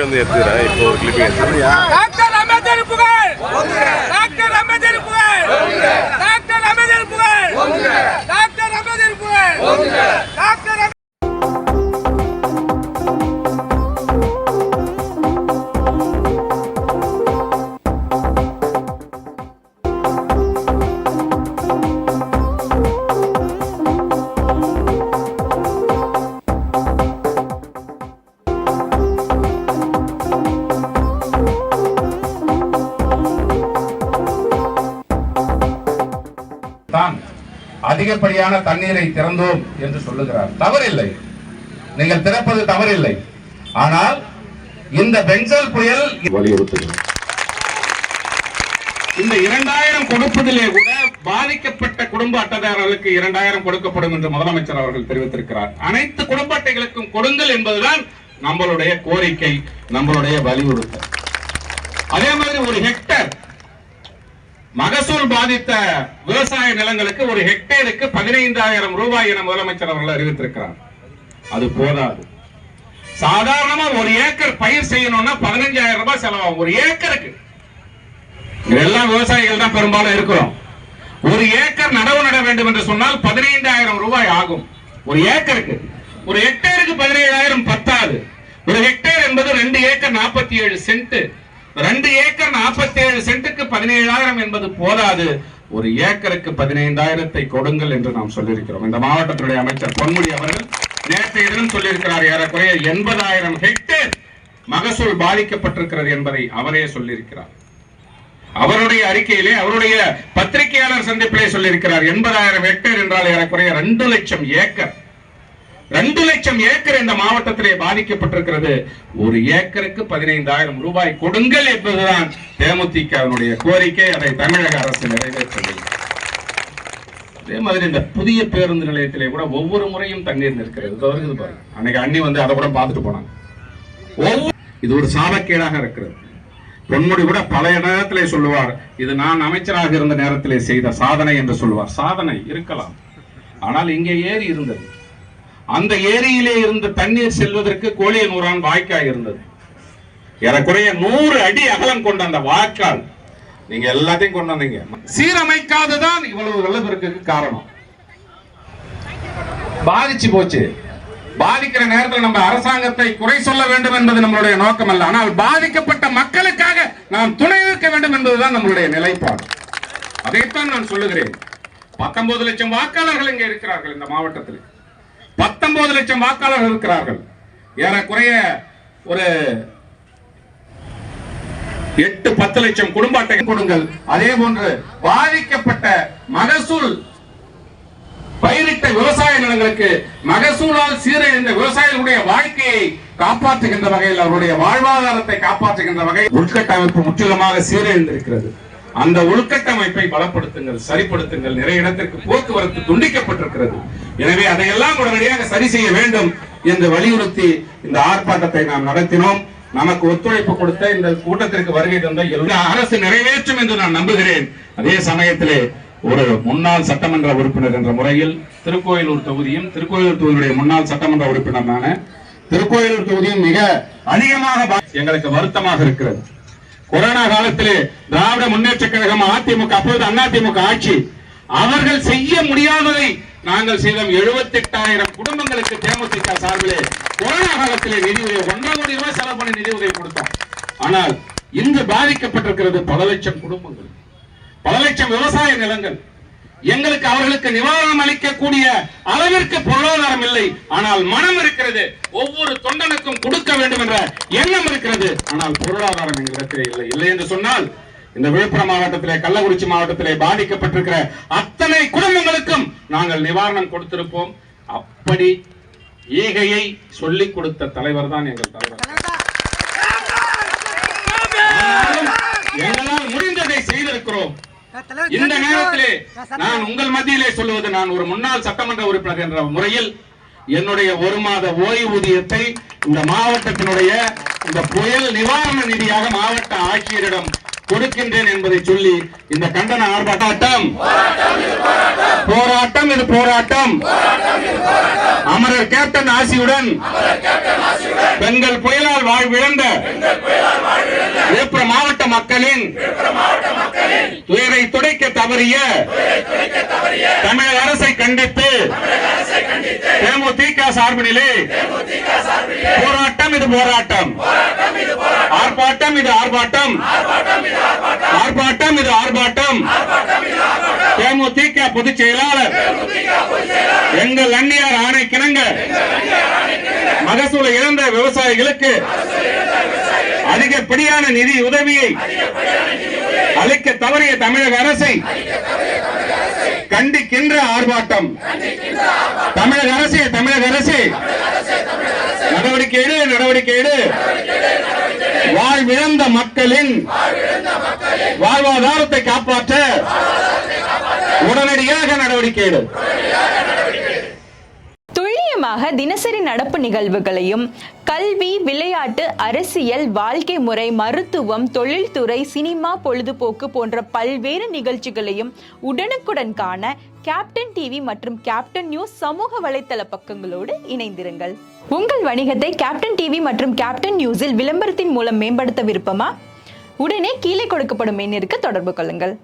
வந்து எடுத்துக்கிறேன். இப்போ ஒரு கிளிப்பிங் எடுத்துக்கிறேன். டாக்டர் அம்பேத்கர் புகழ், டாக்டர் அம்பேத்கர் புகழ், டாக்டர் அம்பேத்கர் புகழ், டாக்டர் அம்பேத்கர் புகழ், டாக்டர் தான் அதிகப்படியான தண்ணீரை திறந்தோம் என்று சொல்லுகிறார். தவறில்லை, நீங்கள் திறப்பது தவறில்லை. ஆனால் இந்த பென்சல் புயல் வலியுறுத்துகிறது. இந்த 2000 கொடுப்பதிலே கூட பாதிக்கப்பட்ட குடும்ப அட்டைதாரர்களுக்கு 2000 கொடுக்கப்படும் என்று முதலமைச்சர் அவர்கள் தெரிவித்திருக்கிறார். அனைத்து குடும்ப அட்டைகளுக்கும் கொடுங்கள் என்பதுதான் நம்மளுடைய கோரிக்கை, நம்மளுடைய வலியுறுத்தல். அதே மாதிரி ஒரு ஹெக்டேர் மகசூல் பாதித்த விவசாய நிலங்களுக்கு ஒரு ஹெக்டேருக்கு 15,000 ரூபாய் என முதலமைச்சர் அவர்கள் அறிவித்திருக்கிறார். அது போதாது. சாதாரணமா ஒரு ஏக்கர் பயிர் செய்யணும்னா 15,000 ரூபாய் செலவாகும் ஒரு ஏக்கருக்கு. எல்லாம் விவசாயிகள் தான் பெரும்பாலும் இருக்கிறோம். ஒரு ஏக்கர் நடவு நட வேண்டும் என்று சொன்னால் 15,000 ரூபாய் ஆகும் ஒரு ஏக்கருக்கு. ஒரு ஹெக்டேருக்கு 17,000 பத்தாது. ஒரு ஹெக்டேர் என்பது 2 ஏக்கர் 47 சென்ட். 2 ஏக்கர் 47 சென்ட்டுக்கு 17,000 என்பது போதாது. ஒரு ஏக்கருக்கு 15,000 கொடுங்கள் என்று நாம் சொல்லியிருக்கிறோம். இந்த மாவட்டத்தினுடைய அமைச்சர் பொன்முடி அவர்கள் நேற்றைய தினம் சொல்லியிருக்கிறார். ஏறக்குறைய 80,000 ஹெக்டேர் மகசூல் பாதிக்கப்பட்டிருக்கிறது என்பதை அவரே சொல்லியிருக்கிறார். அவருடைய அறிக்கையிலே, அவருடைய பத்திரிகையாளர் சந்திப்பிலே சொல்லியிருக்கிறார். 80,000 ஹெக்டேர் என்றால் ஏறக்குறைய 2 லட்சம் ஏக்கர். 2 லட்சம் ஏக்கர் இந்த மாவட்டத்திலே பாதிக்கப்பட்டிருக்கிறது. ஒரு ஏக்கருக்கு 15,000 ரூபாய் கொடுங்கள் என்பதுதான் தேமுதிகவினுடைய கோரிக்கை. அதை தமிழக அரசு நிறைவேற்றவில்லை. அதே மாதிரி இந்த புதிய பேருந்து நிலையத்திலே கூட ஒவ்வொரு முறையும் தண்ணீர் நிற்கிறது. பாருங்க, அன்னைக்கு அண்ணி வந்து அதை கூட பார்த்துட்டு போனாங்க. இது ஒரு சாபக்கேடாக இருக்கிறது. பொன்முடி கூட பல நேரத்திலே சொல்லுவார், இது நான் அமைச்சராக இருந்த நேரத்திலே செய்த சாதனை என்று சொல்லுவார். சாதனை இருக்கலாம், ஆனால் இங்கே ஏரி இருந்தது. அந்த ஏரியிலே இருந்த தண்ணீர் செல்வதற்கு கோழியனூரான் வாய்க்கால் இருந்தது. ஏறக்குறைய 100 அடி அகலம் கொண்ட அந்த வாய்க்கால் நீங்க எல்லாத்தையும் கொண்டு வந்தீங்க. சீரமைக்காததான் இவ்வளவு வெள்ளப்பெருக்கு காரணம். பாதிச்சு போச்சு. பாதிக்கிற நேரத்தில் நம்ம அரசாங்கத்தை குறை சொல்ல வேண்டும் என்பது நம்மளுடைய நோக்கம் அல்ல. ஆனால் பாதிக்கப்பட்ட மக்களுக்காக நாம் துணை நிற்க வேண்டும் என்பதுதான் நம்மளுடைய நிலைப்பாடு. அதைத்தான் நான் சொல்லுகிறேன். 19 லட்சம் வாக்காளர்கள் இங்கே இருக்கிறார்கள். இந்த மாவட்டத்தில் 19 லட்சம் வாக்காளர்கள் இருக்கிறார்கள். ஏறக்குறைய ஒரு 8-10 லட்சம் குடும்ப அட்டை கொடுங்கள். அதே போன்று பாதிக்கப்பட்ட மகசூல் பயிரிட்ட விவசாய நிலங்களுக்கு மகசூலால் சீரழிந்த விவசாயிகளுடைய வாழ்க்கையை காப்பாற்றுகின்ற வகையில், அவருடைய வாழ்வாதாரத்தை காப்பாற்றுகின்ற வகையில் உள்கட்டமைப்பு முற்றிலுமாக சீரழிந்திருக்கிறது. அந்த உள்கட்டமைப்பை பலப்படுத்துங்கள், சரிப்படுத்துங்கள். நிறைய இடத்திற்கு போக்குவரத்து துண்டிக்கப்பட்டிருக்கிறது. எனவே அதையெல்லாம் உடனடியாக சரி செய்ய வேண்டும் என்று வலியுறுத்தி இந்த ஆர்ப்பாட்டத்தை நாம் நடத்தினோம். நமக்கு ஒத்துழைப்பு கொடுத்த இந்த கூட்டத்திற்கு வருகை தந்த எல்லா அரசு நிறைவேற்றும் என்று நான் நம்புகிறேன். அதே சமயத்திலே ஒரு முன்னாள் சட்டமன்ற உறுப்பினர் என்ற முறையில் திருக்கோயிலூர் தொகுதியும், திருக்கோயிலூர் தொகுதியுடைய முன்னாள் சட்டமன்ற உறுப்பினர் நான, திருக்கோயிலூர் தொகுதியும் மிக அதிகமாக எங்களுக்கு வருத்தமாக இருக்கிறது. கொரோனா காலத்திலே திராவிட முன்னேற்ற கழகம், அதிமுக, அப்போது அதிமுக ஆட்சி, அவர்கள் செய்ய முடியாததை நாங்கள் செய்தோம். 78,000 குடும்பங்களுக்கு தேமுதிக சார்பிலே கொரோனா காலத்திலே நிதி உதவி 1.5 கோடி ரூபாய் செலவு பண்ணி நிதி உதவி கொடுத்தோம். ஆனால் இன்று பாதிக்கப்பட்டிருக்கிறது பல லட்சம் குடும்பங்கள், பல லட்சம் விவசாய நிலங்கள். எங்களுக்கு அவர்களுக்கு நிவாரணம் அளிக்கக்கூடிய அளவிற்கு பொருளாதாரம் இல்லை, ஆனால் மனம் இருக்கிறது. ஒவ்வொரு தொண்டனுக்கும் கொடுக்க வேண்டும் என்ற எண்ணம் இருக்கிறது, ஆனால் பொருளாதாரம் எங்களிடத்திலே இல்லை. இல்லை என்று சொன்னால் இந்த விழுப்புரம் மாவட்டத்திலே, கள்ளக்குறிச்சி மாவட்டத்திலே பாதிக்கப்பட்டிருக்கிற அத்தனை குடும்பங்களுக்கும் நாங்கள் நிவாரணம் கொடுத்திருப்போம். அப்படி ஈகையை சொல்லிக் கொடுத்த தலைவர் தான் எங்கள் தலைவர். எங்களால் முடிந்ததை செய்திருக்கிறோம். இந்த நேரத்திலே நான் உங்கள் மத்தியிலே சொல்லுவது, நான் ஒரு முன்னாள் சட்டமன்ற உறுப்பினர் என்ற முறையில் என்னுடைய 1 மாத ஓய்வூதியத்தை இந்த மாவட்டத்தினுடைய இந்த புயல் நிவாரண நிதியாக மாவட்ட ஆட்சியரிடம் கொடுக்கின்றேன் என்பதை சொல்லி இந்த கண்டன ஆர்ப்பாட்டம் போராட்டம் இது போராட்டம். அமரர் கேப்டன் ஆசியுடன் பெண்கள் புயலால் வாழ்விழந்த விழுப்புரம் மாவட்ட மக்களின் துயரை துடைக்க தவறிய தமிழக அரசை கண்டித்து தேமுதிக சார்பினிலே போராட்டம் இது போராட்டம், ஆர்ப்பாட்டம் இது ஆர்ப்பாட்டம், ஆர்ப்பாட்டம் இது ஆர்ப்பாட்டம். தேமுதிக பொதுச் செயலாளர் எங்கள் அந்நியார் ஆணைக்கிணங்க மகசூலை இழந்த விவசாயிகளுக்கு அதிகப்படியான நிதி உதவியை அளிக்க தவறிய தமிழக அரசை கண்டிக்கின்ற ஆர்ப்பாட்டம். தமிழக அரசே நடவடிக்கை எடு, நடவடிக்கை எடு. வாழ்விழந்த மக்களின் வாழ்வாதாரத்தை காப்பாற்ற உடனடியாக நடவடிக்கை எடு. துல்லியமாக தினசரி நடப்பு நிகழ்வுகளையும் கல்வி, விளையாட்டு, அரசியல், வாழ்க்கை முறை, மருத்துவம், தொழில்துறை, சினிமா, பொழுதுபோக்கு போன்ற பல்வேறு நிகழ்ச்சிகளையும் உடனுக்குடன் காண கேப்டன் டிவி மற்றும் கேப்டன் நியூஸ் சமூக வலைத்தள பக்கங்களோடு இணைந்திருங்கள். உங்கள் வணிகத்தை கேப்டன் டிவி மற்றும் கேப்டன் நியூஸில் விளம்பரத்தின் மூலம் மேம்படுத்த விருப்பமா? உடனே கீழே கொடுக்கப்படும் எண்ணிற்கு தொடர்பு கொள்ளுங்கள்.